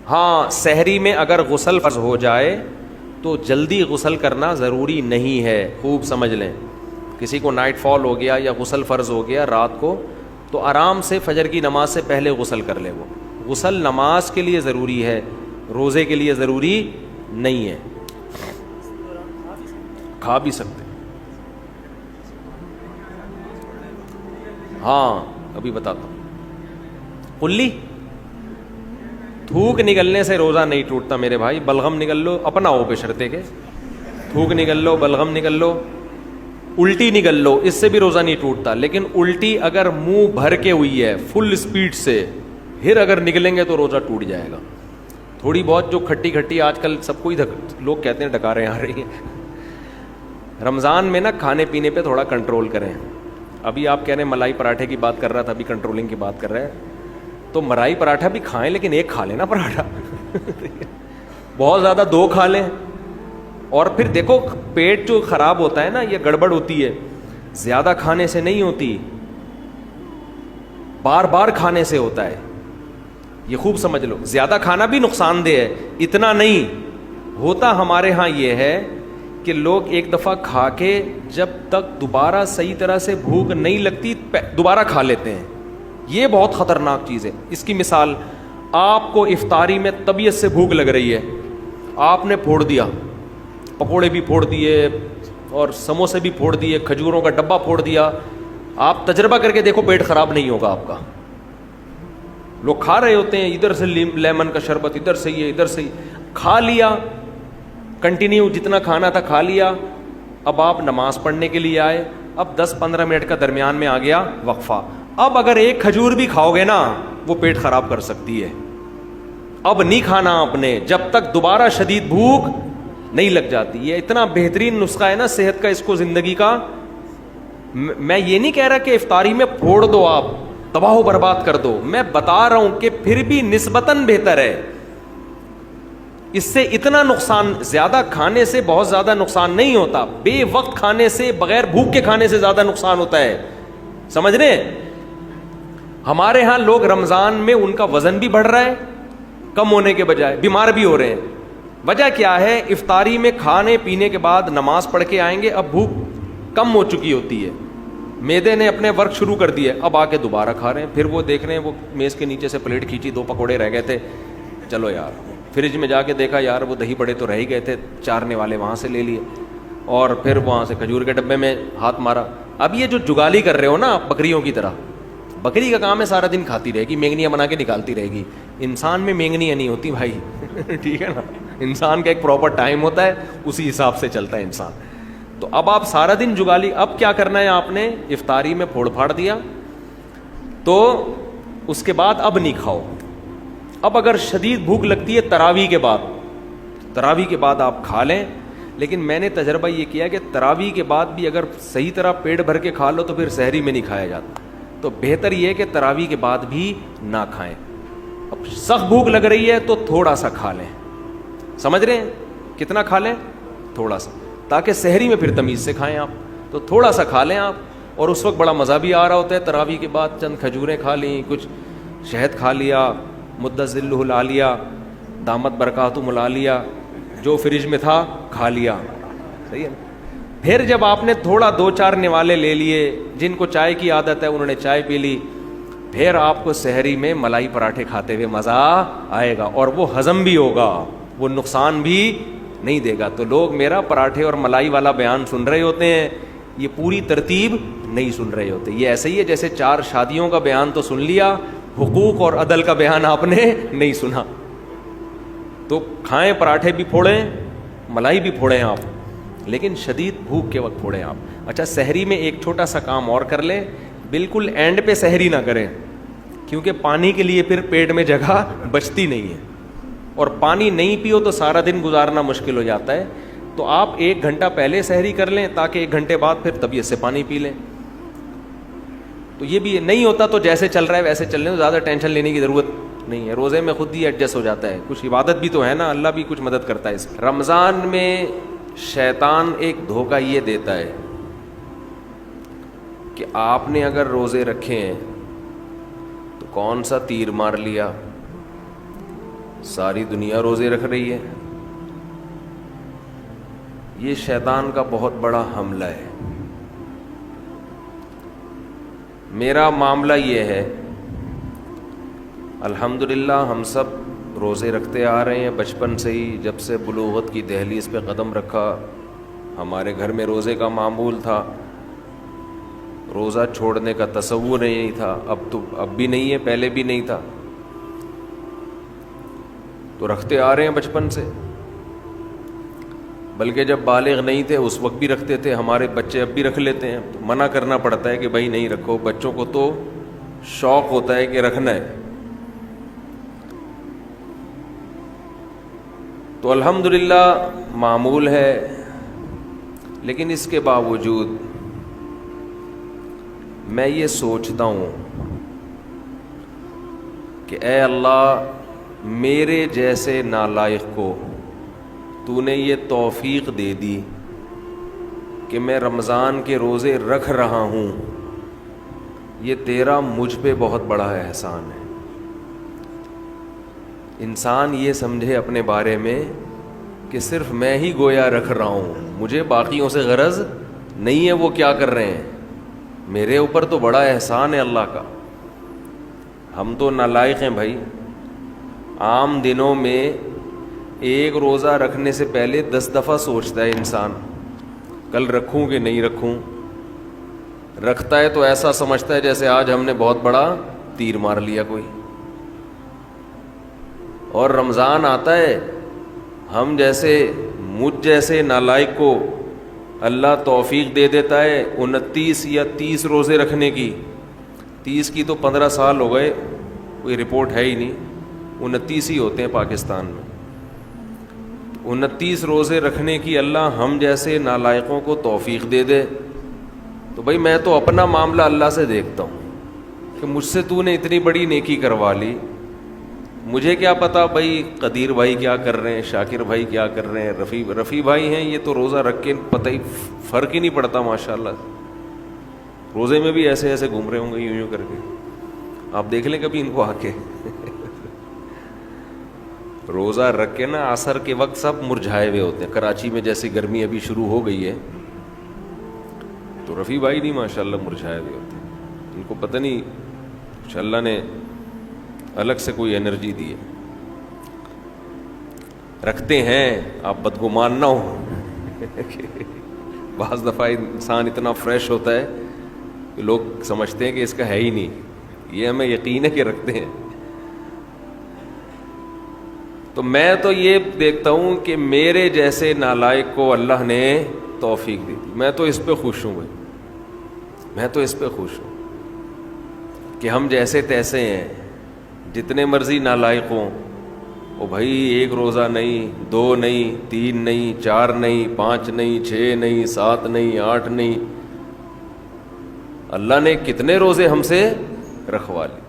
ہاں سحری میں اگر غسل فرض ہو جائے تو جلدی غسل کرنا ضروری نہیں ہے، خوب سمجھ لیں. کسی کو نائٹ فال ہو گیا یا غسل فرض ہو گیا رات کو، تو آرام سے فجر کی نماز سے پہلے غسل کر لے. وہ غسل نماز کے لیے ضروری ہے، روزے کے لیے ضروری نہیں ہے. کھا بھی سکتے. ہاں ابھی بتاتا ہوں. کلی تھوک نکلنے سے روزہ نہیں ٹوٹتا میرے بھائی. بلغم نکل لو اپنا ہو بشرطے کے، تھوک نکل لو، بلغم نکل لو، الٹی نکل لو، اس سے بھی روزہ نہیں ٹوٹتا. لیکن الٹی اگر منہ بھر کے ہوئی ہے فل اسپیڈ سے، پھر اگر نکلیں گے تو روزہ ٹوٹ جائے گا. تھوڑی بہت جو کھٹی کھٹی آج کل سب کو ہی لوگ کہتے ہیں ڈکاریں آ رہی ہیں. رمضان میں نا کھانے پینے پہ تھوڑا کنٹرول کریں. ابھی آپ کہہ رہے ہیں ملائی پراٹھے کی بات کر رہا تھا، ابھی کنٹرولنگ کی بات کر رہے ہیں. تو ملائی پراٹھا بھی کھائیں لیکن ایک کھا لیں نا پراٹھا. بہت زیادہ دو کھا لیں. اور پھر دیکھو پیٹ جو خراب ہوتا ہے نا، یہ گڑبڑ ہوتی ہے زیادہ کھانے سے نہیں ہوتی، بار بار کھانے سے ہوتا ہے. یہ خوب سمجھ لو. زیادہ کھانا بھی نقصان دہ ہے، اتنا نہیں ہوتا. ہمارے ہاں یہ ہے کہ لوگ ایک دفعہ کھا کے جب تک دوبارہ صحیح طرح سے بھوک نہیں لگتی دوبارہ کھا لیتے ہیں. یہ بہت خطرناک چیز ہے. اس کی مثال، آپ کو افطاری میں طبیعت سے بھوک لگ رہی ہے، آپ نے پھوڑ دیا، پکوڑے بھی پھوڑ دیے اور سموسے بھی پھوڑ دیے، کھجوروں کا ڈبہ پھوڑ دیا. آپ تجربہ کر کے دیکھو پیٹ خراب نہیں ہوگا آپ کا. لوگ کھا رہے ہوتے ہیں، ادھر سے لیمن کا شربت، ادھر سے یہ، ادھر سے کھا لیا، کنٹینیو جتنا کھانا تھا کھا لیا. اب آپ نماز پڑھنے کے لیے آئے، اب 10-15 منٹ کا درمیان میں آ گیا وقفہ. اب اگر ایک کھجور بھی کھاؤ گے نا وہ پیٹ خراب کر سکتی ہے. اب نہیں کھانا آپ نے جب تک دوبارہ شدید بھوک نہیں لگ جاتی. یہ اتنا بہترین نسخہ ہے نا صحت کا، اس کو زندگی کا. میں یہ نہیں کہہ رہا کہ افطاری میں پھوڑ دو، آپ تباہ و برباد کر دو. میں بتا رہا ہوں کہ پھر بھی نسبتاً بہتر ہے. اس سے اتنا نقصان، زیادہ کھانے سے بہت زیادہ نقصان نہیں ہوتا. بے وقت کھانے سے، بغیر بھوک کے کھانے سے زیادہ نقصان ہوتا ہے. سمجھ رہے ہیں؟ ہمارے ہاں لوگ رمضان میں ان کا وزن بھی بڑھ رہا ہے کم ہونے کے بجائے، بیمار بھی ہو رہے ہیں. وجہ کیا ہے؟ افطاری میں کھانے پینے کے بعد نماز پڑھ کے آئیں گے، اب بھوک کم ہو چکی ہوتی ہے، معدے نے اپنے ورک شروع کر دیے، اب آ کے دوبارہ کھا رہے ہیں. پھر وہ دیکھ رہے ہیں وہ میز کے نیچے سے پلیٹ کھینچی، 2 پکوڑے رہ گئے تھے، چلو یار فریج میں جا کے دیکھا یار وہ دہی بڑے تو رہ ہی گئے تھے، چارنے والے وہاں سے لے لیے، اور پھر وہاں سے کھجور کے ڈبے میں ہاتھ مارا. اب یہ جو جگالی کر رہے ہو نا بکریوں کی طرح، بکری کا کام ہے سارا دن کھاتی رہے گی، مینگنیاں بنا کے نکالتی رہے گی. انسان میں مینگنیاں نہیں ہوتی بھائی. ٹھیک ہے نا؟ انسان کا ایک پراپر ٹائم ہوتا ہے، اسی حساب سے چلتا ہے انسان. تو اب آپ سارا دن جگالی، اب کیا کرنا ہے آپ نے؟ افطاری میں پھوڑ پھاڑ دیا تو اس کے بعد اب نہیں کھاؤ. اب اگر شدید بھوک لگتی ہے تراویح کے بعد آپ کھا لیں. لیکن میں نے تجربہ یہ کیا کہ تراویح کے بعد بھی اگر صحیح طرح پیٹ بھر کے کھا لو تو پھر سحری میں نہیں کھایا جاتا. تو بہتر یہ ہے کہ تراویح کے بعد بھی نہ کھائیں. اب سخت بھوک لگ رہی ہے تو تھوڑا سا کھا لیں. سمجھ رہے ہیں؟ کتنا کھا لیں؟ تھوڑا سا، تاکہ سحری میں پھر تمیز سے کھائیں آپ. تو تھوڑا سا کھا لیں آپ، اور اس وقت بڑا مزہ بھی آ رہا ہوتا ہے. تراویح کے بعد چند کھجوریں کھا لیں، کچھ شہد کھا لیا، مدت ذلہ العالیہ، دامت برکاتہ العالیہ، جو فریج میں تھا کھا لیا. صحیح ہے. پھر جب آپ نے تھوڑا 2-4 نوالے لے لیے، جن کو چائے کی عادت ہے انہوں نے چائے پی لی، پھر آپ کو سحری میں ملائی پراٹھے کھاتے ہوئے مزہ آئے گا، اور وہ ہضم بھی ہوگا، وہ نقصان بھی نہیں دے گا. تو لوگ میرا پراٹھے اور ملائی والا بیان سن رہے ہوتے ہیں، یہ پوری ترتیب نہیں سن رہے ہوتے. یہ ایسے ہی ہے جیسے 4 شادیوں کا بیان تو سن لیا، حقوق اور عدل کا بیان آپ نے نہیں سنا. تو کھائیں، پراٹھے بھی پھوڑیں، ملائی بھی پھوڑیں آپ، لیکن شدید بھوک کے وقت پھوڑیں آپ. اچھا، سحری میں ایک چھوٹا سا کام اور کر لیں، بالکل اینڈ پہ سحری نہ کریں، کیونکہ پانی کے لیے پھر پیٹ میں جگہ بچتی نہیں ہے، اور پانی نہیں پیو تو سارا دن گزارنا مشکل ہو جاتا ہے. تو آپ 1 گھنٹہ پہلے سحری کر لیں تاکہ 1 گھنٹے بعد پھر طبیعت سے پانی پی لیں. تو یہ بھی نہیں ہوتا تو جیسے چل رہا ہے ویسے چل رہے، زیادہ ٹینشن لینے کی ضرورت نہیں ہے. روزے میں خود ہی ایڈجسٹ ہو جاتا ہے، کچھ عبادت بھی تو ہے نا، اللہ بھی کچھ مدد کرتا ہے اس میں. رمضان میں شیطان ایک دھوکہ یہ دیتا ہے کہ آپ نے اگر روزے رکھے ہیں تو کون سا تیر مار لیا، ساری دنیا روزے رکھ رہی ہے. یہ شیطان کا بہت بڑا حملہ ہے. میرا معاملہ یہ ہے، الحمدللہ ہم سب روزے رکھتے آ رہے ہیں بچپن سے ہی. جب سے بلوغت کی دہلیز پہ قدم رکھا ہمارے گھر میں روزے کا معمول تھا. روزہ چھوڑنے کا تصور نہیں تھا. اب بھی نہیں ہے، پہلے بھی نہیں تھا. تو رکھتے آ رہے ہیں بچپن سے، بلکہ جب بالغ نہیں تھے اس وقت بھی رکھتے تھے. ہمارے بچے اب بھی رکھ لیتے ہیں. تو منع کرنا پڑتا ہے کہ بھائی نہیں رکھو. بچوں کو تو شوق ہوتا ہے کہ رکھنا ہے. تو الحمدللہ معمول ہے. لیکن اس کے باوجود میں یہ سوچتا ہوں کہ اے اللہ، میرے جیسے نالائق کو تو نے یہ توفیق دے دی کہ میں رمضان کے روزے رکھ رہا ہوں. یہ تیرا مجھ پہ بہت بڑا احسان ہے. انسان یہ سمجھے اپنے بارے میں کہ صرف میں ہی گویا رکھ رہا ہوں، مجھے باقیوں سے غرض نہیں ہے وہ کیا کر رہے ہیں. میرے اوپر تو بڑا احسان ہے اللہ کا. ہم تو نالائق ہیں بھائی. عام دنوں میں ایک روزہ رکھنے سے پہلے 10 دفعہ سوچتا ہے انسان کل رکھوں کہ نہیں رکھوں. رکھتا ہے تو ایسا سمجھتا ہے جیسے آج ہم نے بہت بڑا تیر مار لیا کوئی. اور رمضان آتا ہے، ہم جیسے مجھ جیسے نالائق کو اللہ توفیق دے دیتا ہے 29 یا 30 روزے رکھنے کی. 30 کی تو 15 سال ہو گئے، کوئی رپورٹ ہے ہی نہیں. 29 ہی ہوتے ہیں پاکستان میں. 29 روزے رکھنے کی اللہ ہم جیسے نالائقوں کو توفیق دے دے. تو بھائی میں تو اپنا معاملہ اللہ سے دیکھتا ہوں کہ مجھ سے تو نے اتنی بڑی نیکی کروا لی. مجھے کیا پتا بھائی قدیر بھائی کیا کر رہے ہیں، شاکر بھائی کیا کر رہے ہیں، رفیع بھائی ہیں، یہ تو روزہ رکھ کے پتہ ہی فرق ہی نہیں پڑتا ماشاءاللہ. روزے میں بھی ایسے ایسے گھوم رہے ہوں گے یوں کر کے. آپ دیکھ لیں کبھی ان کو آ کے. روزہ رکھ کے نا عصر کے وقت سب مرجھائے ہوئے ہوتے ہیں. کراچی میں جیسے گرمی ابھی شروع ہو گئی ہے تو رفیع بھائی نہیں ماشاءاللہ مرجھائے ہوئے ہوتے ہیں. ان کو پتہ نہیں کچھ اللہ نے الگ سے کوئی انرجی دی ہے. رکھتے ہیں، آپ بدگمان نہ ہو. بعض دفعہ انسان اتنا فریش ہوتا ہے کہ لوگ سمجھتے ہیں کہ اس کا ہے ہی نہیں. یہ ہمیں یقین ہے کہ رکھتے ہیں. تو میں تو یہ دیکھتا ہوں کہ میرے جیسے نالائق کو اللہ نے توفیق دی تھی. میں تو اس پہ خوش ہوں بھائی. میں تو اس پہ خوش ہوں کہ ہم جیسے تیسے ہیں. جتنے مرضی نالائق ہوں وہ بھائی ایک روزہ نہیں، 2 نہیں، 3 نہیں، 4 نہیں، 5 نہیں، 6 نہیں، 7 نہیں، 8 نہیں. اللہ نے کتنے روزے ہم سے رکھوا لی.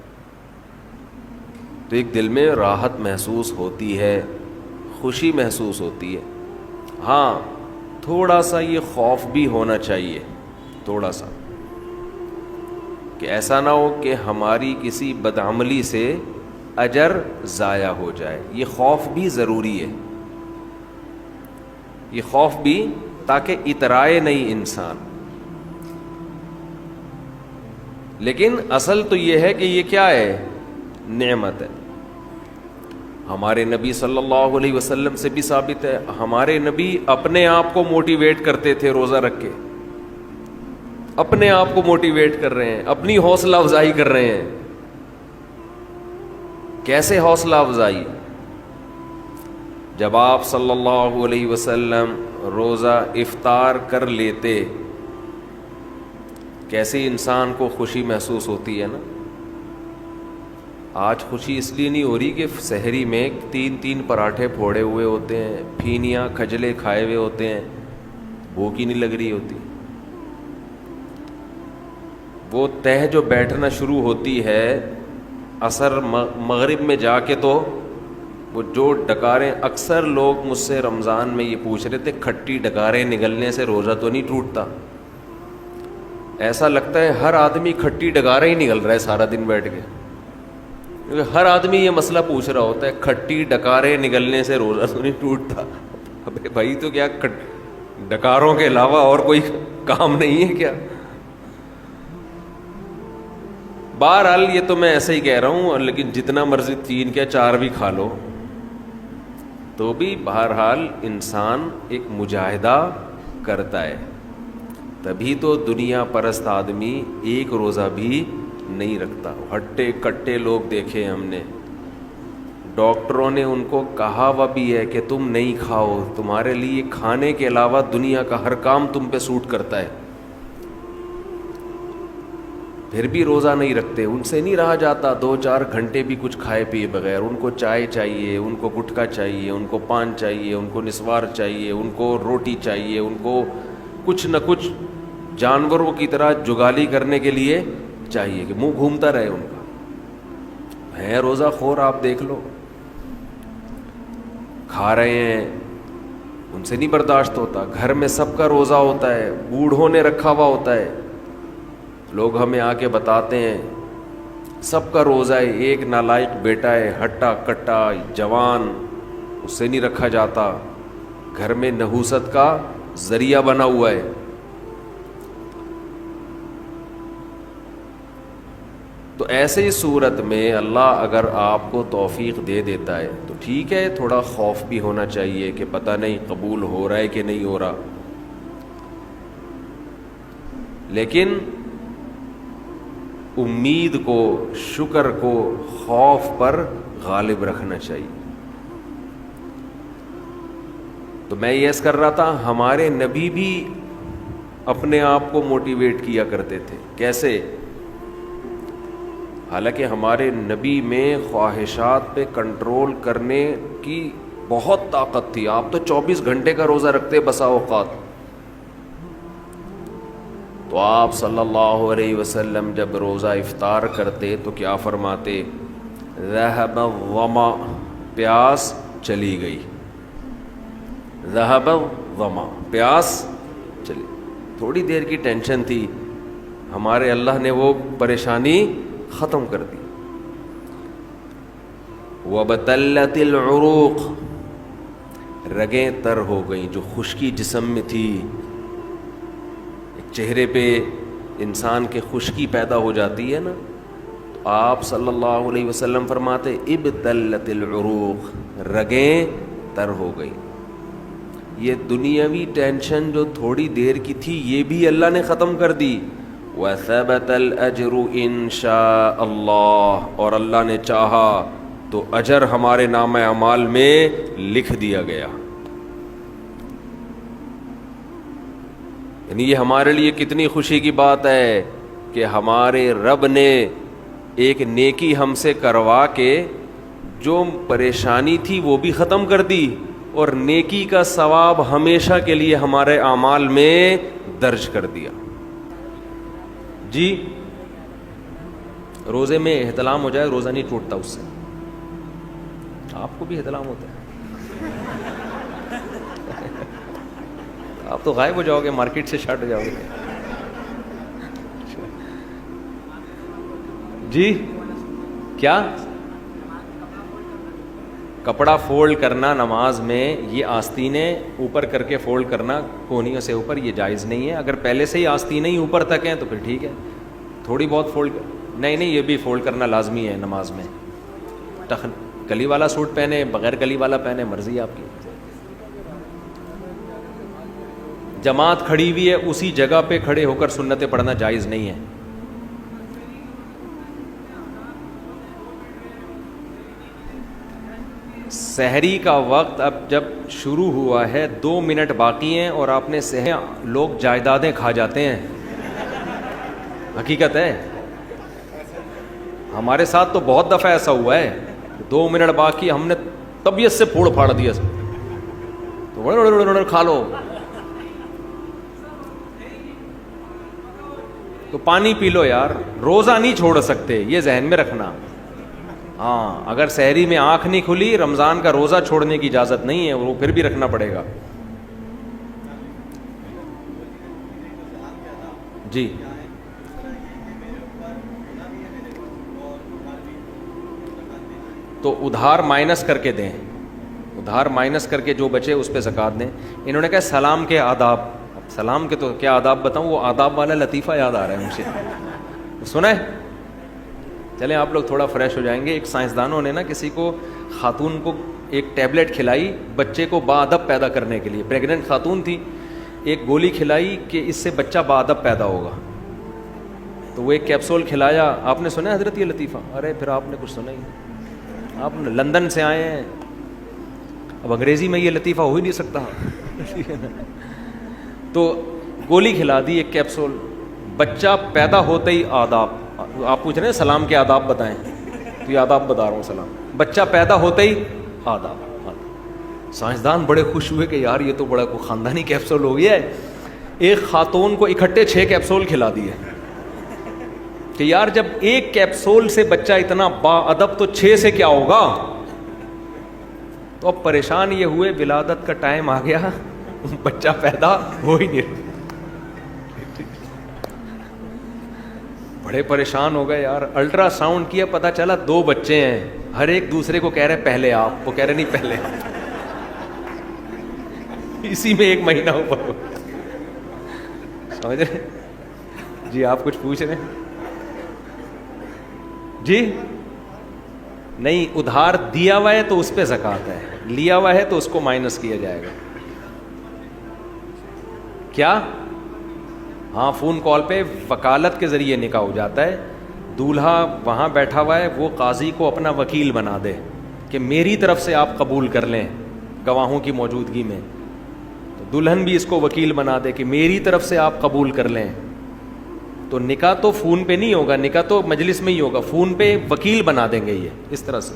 تو ایک دل میں راحت محسوس ہوتی ہے، خوشی محسوس ہوتی ہے. ہاں تھوڑا سا یہ خوف بھی ہونا چاہیے، تھوڑا سا، کہ ایسا نہ ہو کہ ہماری کسی بدعملی سے اجر ضائع ہو جائے. یہ خوف بھی ضروری ہے. یہ خوف بھی تاکہ اترائے نہیں انسان. لیکن اصل تو یہ ہے کہ یہ کیا ہے؟ نعمت ہے. ہمارے نبی صلی اللہ علیہ وسلم سے بھی ثابت ہے. ہمارے نبی اپنے آپ کو موٹیویٹ کرتے تھے روزہ رکھ کے. اپنے آپ کو موٹیویٹ کر رہے ہیں، اپنی حوصلہ افزائی کر رہے ہیں. کیسے حوصلہ افزائی؟ جب آپ صلی اللہ علیہ وسلم روزہ افطار کر لیتے، کیسے انسان کو خوشی محسوس ہوتی ہے نا. آج خوشی اس لیے نہیں ہو رہی کہ سحری میں 3 پراٹھے پھوڑے ہوئے ہوتے ہیں، پھینیاں کھجلے کھائے ہوئے ہوتے ہیں، بھوک ہی نہیں لگ رہی ہوتی. وہ تہ جو بیٹھنا شروع ہوتی ہے عصر مغرب میں جا کے، تو وہ جو ڈکاریں، اکثر لوگ مجھ سے رمضان میں یہ پوچھ رہے تھے کھٹی ڈکاریں نگلنے سے روزہ تو نہیں ٹوٹتا؟ ایسا لگتا ہے ہر آدمی کھٹی ڈکاریں ہی نگل رہا ہے سارا دن بیٹھ کے. ہر آدمی یہ مسئلہ پوچھ رہا ہوتا ہے، کھٹی ڈکاریں نگلنے سے روزہ تو نہیں ٹوٹتا؟ ابے بھائی تو کیا ڈکاروں کے علاوہ اور کوئی کام نہیں ہے کیا؟ بہرحال یہ تو میں ایسے ہی کہہ رہا ہوں، لیکن جتنا مرضی 3 یا 4 بھی کھا لو تو بھی بہرحال انسان ایک مجاہدہ کرتا ہے. تبھی تو دنیا پرست آدمی ایک روزہ بھی نہیں رکھتا. ہٹے کٹے لوگ دیکھے ہم نے، ڈاکٹروں نے ان کو کہا ہوا بھی ہے کہ تم نہیں کھاؤ، تمہارے لیے کھانے کے علاوہ دنیا کا ہر کام تم پہ سوٹ کرتا ہے، پھر بھی روزہ نہیں رکھتے. ان سے نہیں رہا جاتا 2-4 گھنٹے بھی کچھ کھائے پیے بغیر. ان کو چائے چاہیے، ان کو گٹکا چاہیے، ان کو پان چاہیے، ان کو نسوار چاہیے، ان کو روٹی چاہیے، ان کو کچھ نہ کچھ جانوروں کی طرح جگالی کرنے کے لیے چاہیے کہ منہ گھومتا رہے ان کا. ہے روزہ خور، آپ دیکھ لو، کھا رہے ہیں، ان سے نہیں برداشت ہوتا. گھر میں سب کا روزہ ہوتا ہے، بوڑھوں نے رکھا ہوا ہوتا ہے، لوگ ہمیں آ کے بتاتے ہیں سب کا روزہ ہے، ایک نالائق بیٹا ہے ہٹا کٹا جوان، اس سے نہیں رکھا جاتا، گھر میں نحوست کا ذریعہ بنا ہوا ہے. تو ایسے ہی صورت میں اللہ اگر آپ کو توفیق دے دیتا ہے تو ٹھیک ہے، تھوڑا خوف بھی ہونا چاہیے کہ پتہ نہیں قبول ہو رہا ہے کہ نہیں ہو رہا، لیکن امید کو، شکر کو خوف پر غالب رکھنا چاہیے. تو میں یہ عرض کر رہا تھا، ہمارے نبی بھی اپنے آپ کو موٹیویٹ کیا کرتے تھے. کیسے؟ حالانکہ ہمارے نبی میں خواہشات پہ کنٹرول کرنے کی بہت طاقت تھی. آپ تو 24 گھنٹے کا روزہ رکھتے بسا اوقات. تو آپ صلی اللہ علیہ وسلم جب روزہ افطار کرتے تو کیا فرماتے؟ ذہب الظما، پیاس چلی گئی. ذہب الظما، پیاس چلی. تھوڑی دیر کی ٹینشن تھی، ہمارے اللہ نے وہ پریشانی ختم کر دی. وَبَتَلَّتِ الْعُرُوقُ، رگیں تر ہو گئیں. جو خشکی جسم میں تھی، ایک چہرے پہ انسان کے خشکی پیدا ہو جاتی ہے نا، تو آپ صلی اللہ علیہ وسلم فرماتے ابتلت العروق، رگیں تر ہو گئیں. یہ دنیاوی ٹینشن جو تھوڑی دیر کی تھی یہ بھی اللہ نے ختم کر دی. وَثَبَتَ الْأَجْرُ إِن شَاءَ اللَّهُ، اور اللہ نے چاہا تو اجر ہمارے نامہ اعمال میں لکھ دیا گیا. یعنی یہ ہمارے لیے کتنی خوشی کی بات ہے کہ ہمارے رب نے ایک نیکی ہم سے کروا کے جو پریشانی تھی وہ بھی ختم کر دی، اور نیکی کا ثواب ہمیشہ کے لیے ہمارے اعمال میں درج کر دیا. جی، روزے میں احتلام ہو جائے روزہ نہیں ٹوٹتا اس سے. آپ کو بھی احتلام ہوتا ہے؟ آپ تو غائب ہو جاؤ گے، مارکیٹ سے شٹ جاؤ گے. جی کیا؟ کپڑا فولڈ کرنا نماز میں، یہ آستینیں اوپر کر کے فولڈ کرنا کونیوں سے اوپر، یہ جائز نہیں ہے. اگر پہلے سے ہی آستینیں ہی اوپر تک ہیں تو پھر ٹھیک ہے، تھوڑی بہت فولڈ نہیں، یہ بھی فولڈ کرنا لازمی ہے نماز میں. کلی والا سوٹ پہنے، بغیر کلی والا پہنے، مرضی آپ کی. جماعت کھڑی ہوئی ہے، اسی جگہ پہ کھڑے ہو کر سنتیں پڑھنا جائز نہیں ہے. سحری کا وقت اب جب شروع ہوا ہے، 2 منٹ باقی ہیں اور آپ نے لوگ جائیدادیں کھا جاتے ہیں. حقیقت ہے، ہمارے ساتھ تو بہت دفعہ ایسا ہوا ہے. 2 منٹ باقی، ہم نے طبیعت سے پھوڑ پھاڑ دیا تو کھا لو. تو پانی پی لو یار، روزہ نہیں چھوڑ سکتے، یہ ذہن میں رکھنا. ہاں، اگر سحری میں آنکھ نہیں کھلی، رمضان کا روزہ چھوڑنے کی اجازت نہیں ہے، وہ پھر بھی رکھنا پڑے گا. جی تو ادھار مائنس کر کے دیں, ادھار مائنس کر کے جو بچے اس پہ زکوٰۃ دیں. انہوں نے کہا سلام کے آداب. اب سلام کے تو کیا آداب بتاؤں, وہ آداب والا لطیفہ یاد آ رہا ہے مجھے, سنا ہے؟ چلیں آپ لوگ تھوڑا فریش ہو جائیں گے. ایک سائنسدانوں نے نا کسی کو, خاتون کو ایک ٹیبلٹ کھلائی بچے کو باادب پیدا کرنے کے لیے, پریگننٹ خاتون تھی, ایک گولی کھلائی کہ اس سے بچہ باادب پیدا ہوگا. تو وہ ایک کیپسول کھلایا. آپ نے سنا ہے حضرت یہ لطیفہ؟ ارے پھر آپ نے کچھ سنا ہی نہیں, آپ لندن سے آئے ہیں, اب انگریزی میں یہ لطیفہ ہو ہی نہیں سکتا. تو گولی کھلا دی ایک کیپسول, بچہ پیدا ہوتے ہی آداب. آپ پوچھ رہے ہیں سلام کے آداب بتائیں, تو یہ آداب بتا رہا ہوں. سلام, بچہ پیدا ہوتے ہی آداب. سائنسدان بڑے خوش ہوئے کہ یار یہ تو بڑا کوئی خاندانی کیپسول ہو گیا ہے. ایک خاتون کو اکٹھے 6 کیپسول کھلا دیے کہ یار جب ایک کیپسول سے بچہ اتنا با ادب تو 6 سے کیا ہوگا. تو اب پریشان یہ ہوئے, ولادت کا ٹائم آ گیا, بچہ پیدا ہو ہی نہیں. بڑے پریشان ہو گئے یار. الٹرا ساؤنڈ کیا, پتہ چلا 2 بچے ہیں, ہر ایک دوسرے کو کہہ رہے پہلے آپ, وہ کہہ رہے نہیں پہلے. اسی میں 1 مہینہ اوپر ہو. سمجھ رہے جی؟ آپ کچھ پوچھ رہے ہیں جی؟ نہیں, ادھار دیا ہوا ہے تو اس پہ زکوٰۃ ہے, لیا ہوا ہے تو اس کو مائنس کیا جائے گا. کیا؟ ہاں, فون کال پہ وکالت کے ذریعے نکاح ہو جاتا ہے. دولہا وہاں بیٹھا ہوا ہے, وہ قاضی کو اپنا وکیل بنا دے کہ میری طرف سے آپ قبول کر لیں گواہوں کی موجودگی میں. تو دلہن بھی اس کو وکیل بنا دے کہ میری طرف سے آپ قبول کر لیں. تو نکاح تو فون پہ نہیں ہوگا, نکاح تو مجلس میں ہی ہوگا, فون پہ وکیل بنا دیں گے یہ اس طرح سے.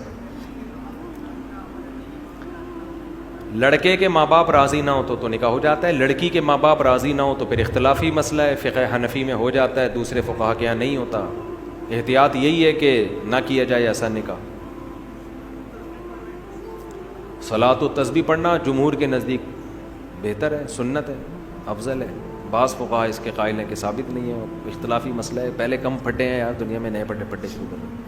لڑکے کے ماں باپ راضی نہ ہو تو نکاح ہو جاتا ہے, لڑکی کے ماں باپ راضی نہ ہو تو پھر اختلافی مسئلہ ہے. فقہ حنفی میں ہو جاتا ہے, دوسرے فقہا کے یہاں نہیں ہوتا. احتیاط یہی ہے کہ نہ کیا جائے ایسا نکاح. صلاۃ و تسبیح پڑھنا جمہور کے نزدیک بہتر ہے, سنت ہے, افضل ہے. بعض فقہا اس کے قائل ہیں کہ ثابت نہیں ہے, اختلافی مسئلہ ہے. پہلے کم پھٹے ہیں یار دنیا میں, نئے پھٹے شروع کر رہے ہیں.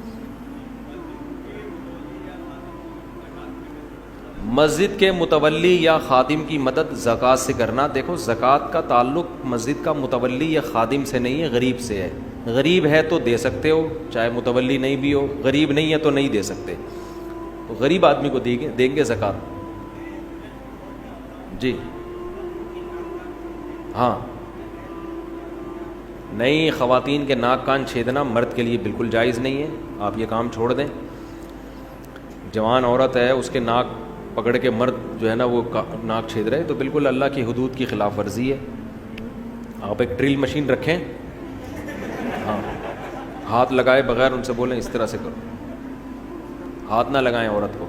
مسجد کے متولی یا خادم کی مدد زکوٰۃ سے کرنا. دیکھو زکوٰۃ کا تعلق مسجد کا متولی یا خادم سے نہیں ہے, غریب سے ہے. غریب ہے تو دے سکتے ہو, چاہے متولی نہیں بھی ہو. غریب نہیں ہے تو نہیں دے سکتے. تو غریب آدمی کو دیں گے زکوٰۃ. جی ہاں, نہیں, خواتین کے ناک کان چھیدنا مرد کے لیے بالکل جائز نہیں ہے. آپ یہ کام چھوڑ دیں. جوان عورت ہے, اس کے ناک پکڑ کے مرد جو ہے نا وہ ناک چھید رہے, تو بالکل اللہ کی حدود کی خلاف ورزی ہے. آپ ایک ڈرل مشین رکھیں, ہاں, ہاتھ لگائے بغیر ان سے بولیں اس طرح سے کرو, ہاتھ نہ لگائیں عورت کو.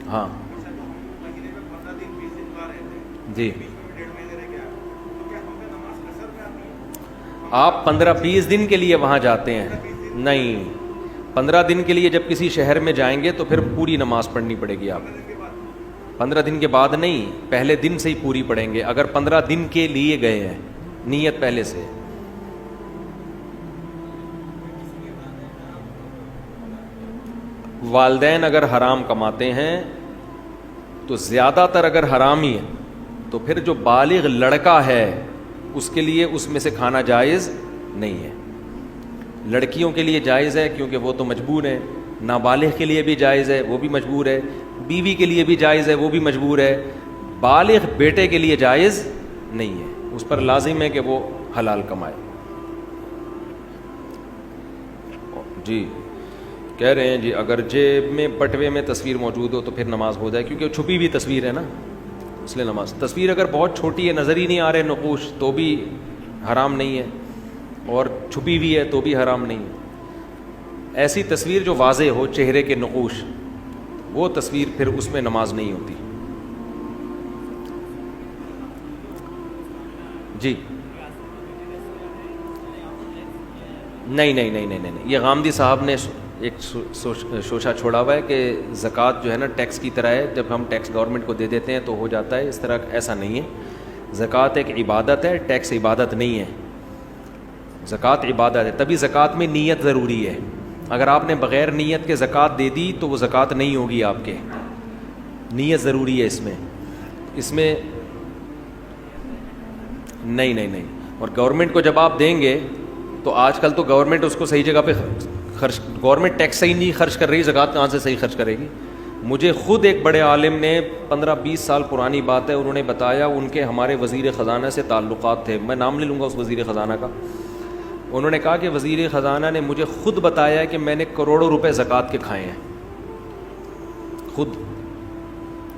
ہاں جی, آپ 15-20 دن کے لیے وہاں جاتے ہیں. نہیں, 15 دن کے لیے جب کسی شہر میں جائیں گے تو پھر پوری نماز پڑھنی پڑے گی. آپ 15 دن کے بعد نہیں, پہلے دن سے ہی پوری پڑھیں گے. اگر 15 دن کے لیے گئے ہیں, نیت پہلے سے. والدین اگر حرام کماتے ہیں تو زیادہ تر اگر حرام ہی ہے تو پھر جو بالغ لڑکا ہے اس کے لیے اس میں سے کھانا جائز نہیں ہے. لڑکیوں کے لیے جائز ہے کیونکہ وہ تو مجبور ہیں, نابالغ کے لیے بھی جائز ہے, وہ بھی مجبور ہے, بیوی کے لیے بھی جائز ہے, وہ بھی مجبور ہے. بالغ بیٹے کے لیے جائز نہیں ہے, اس پر لازم ہے کہ وہ حلال کمائے. جی کہہ رہے ہیں جی اگر جیب میں بٹوے میں تصویر موجود ہو تو پھر نماز ہو جائے, کیونکہ چھپی ہوئی تصویر ہے نا, اس لیے نماز. تصویر اگر بہت چھوٹی ہے, نظر ہی نہیں آ رہے نقوش, تو بھی حرام نہیں ہے, اور چھپی ہوئی ہے تو بھی حرام نہیں ہے. ایسی تصویر جو واضح ہو, چہرے کے نقوش, وہ تصویر پھر اس میں نماز نہیں ہوتی. جی نہیں, یہ غامدی صاحب نے ایک شوشہ چھوڑا ہوا ہے کہ زکوٰۃ جو ہے نا ٹیکس کی طرح ہے, جب ہم ٹیکس گورنمنٹ کو دے دیتے ہیں تو ہو جاتا ہے. اس طرح ایسا نہیں ہے. زکوٰۃ ایک عبادت ہے, ٹیکس عبادت نہیں ہے. زکوٰۃ عبادت ہے, تبھی زکوٰۃ میں نیت ضروری ہے. اگر آپ نے بغیر نیت کے زکوٰۃ دے دی تو وہ زکوٰۃ نہیں ہوگی آپ کے. نیت ضروری ہے اس میں نہیں. اور گورنمنٹ کو جب آپ دیں گے تو آج کل تو گورنمنٹ اس کو صحیح جگہ پہ خرچ, گورنمنٹ ٹیکس صحیح نہیں خرچ کر رہی, زکوٰۃ کہاں سے صحیح خرچ کرے گی. مجھے خود ایک بڑے عالم نے 15-20 سال پرانی بات ہے, انہوں نے بتایا ان کے ہمارے وزیر خزانہ سے تعلقات تھے, میں نام لے لوں گا اس وزیر خزانہ کا. انہوں نے کہا کہ وزیر خزانہ نے مجھے خود بتایا کہ میں نے کروڑوں روپے زکوٰۃ کے کھائے ہیں خود.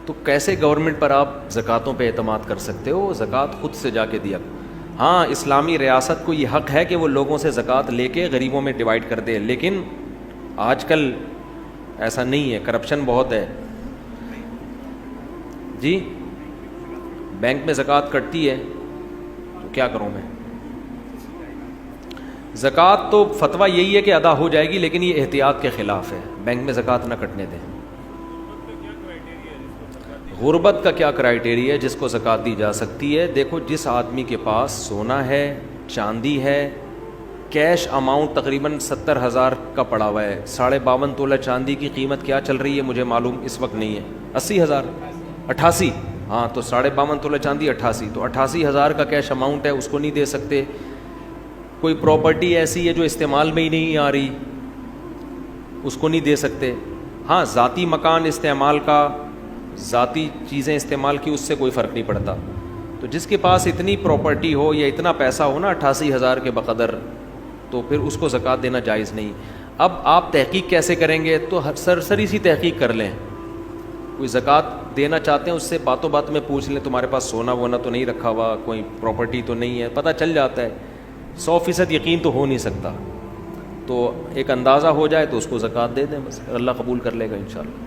تو کیسے گورنمنٹ پر آپ زکوٰۃوں پہ اعتماد کر سکتے ہو؟ زکوٰۃ خود سے جا کے دیا. ہاں اسلامی ریاست کو یہ حق ہے کہ وہ لوگوں سے زکوٰۃ لے کے غریبوں میں ڈیوائڈ کر دے, لیکن آج کل ایسا نہیں ہے, کرپشن بہت ہے. جی بینک میں زکوٰۃ کٹتی ہے تو کیا کروں میں؟ زکوٰۃ تو فتویٰ یہی ہے کہ ادا ہو جائے گی, لیکن یہ احتیاط کے خلاف ہے, بینک میں زکوٰۃ نہ کٹنے دیں. غربت کا کیا کرائیٹیریا ہے جس کو زکوٰۃ دی جا سکتی ہے؟ دیکھو, جس آدمی کے پاس سونا ہے, چاندی ہے, کیش اماؤنٹ تقریباً 70,000 کا پڑا ہوا ہے. 52.5 تولہ چاندی کی قیمت کیا چل رہی ہے مجھے معلوم اس وقت نہیں ہے, 80,000 88, ہاں تو 52.5 تولہ چاندی 88, تو 88,000 کا کیش اماؤنٹ ہے, اس کو نہیں دے سکتے. کوئی پراپرٹی ایسی ہے جو استعمال میں ہی نہیں آ رہی, اس کو نہیں دے سکتے. ہاں ذاتی مکان استعمال کا, ذاتی چیزیں استعمال کی, اس سے کوئی فرق نہیں پڑتا. تو جس کے پاس اتنی پراپرٹی ہو یا اتنا پیسہ ہو نا 88,000 کے بقدر, تو پھر اس کو زکوٰۃ دینا جائز نہیں. اب آپ تحقیق کیسے کریں گے؟ تو سرسری سی تحقیق کر لیں. کوئی زکوٰۃ دینا چاہتے ہیں اس سے باتوں بات میں پوچھ لیں, تمہارے پاس سونا وونا تو نہیں رکھا ہوا, کوئی پراپرٹی تو نہیں ہے, پتہ چل جاتا ہے. 100% یقین تو ہو نہیں سکتا, تو ایک اندازہ ہو جائے تو اس کو زکوٰۃ دے دیں, بس اللہ قبول کر لے گا انشاءاللہ.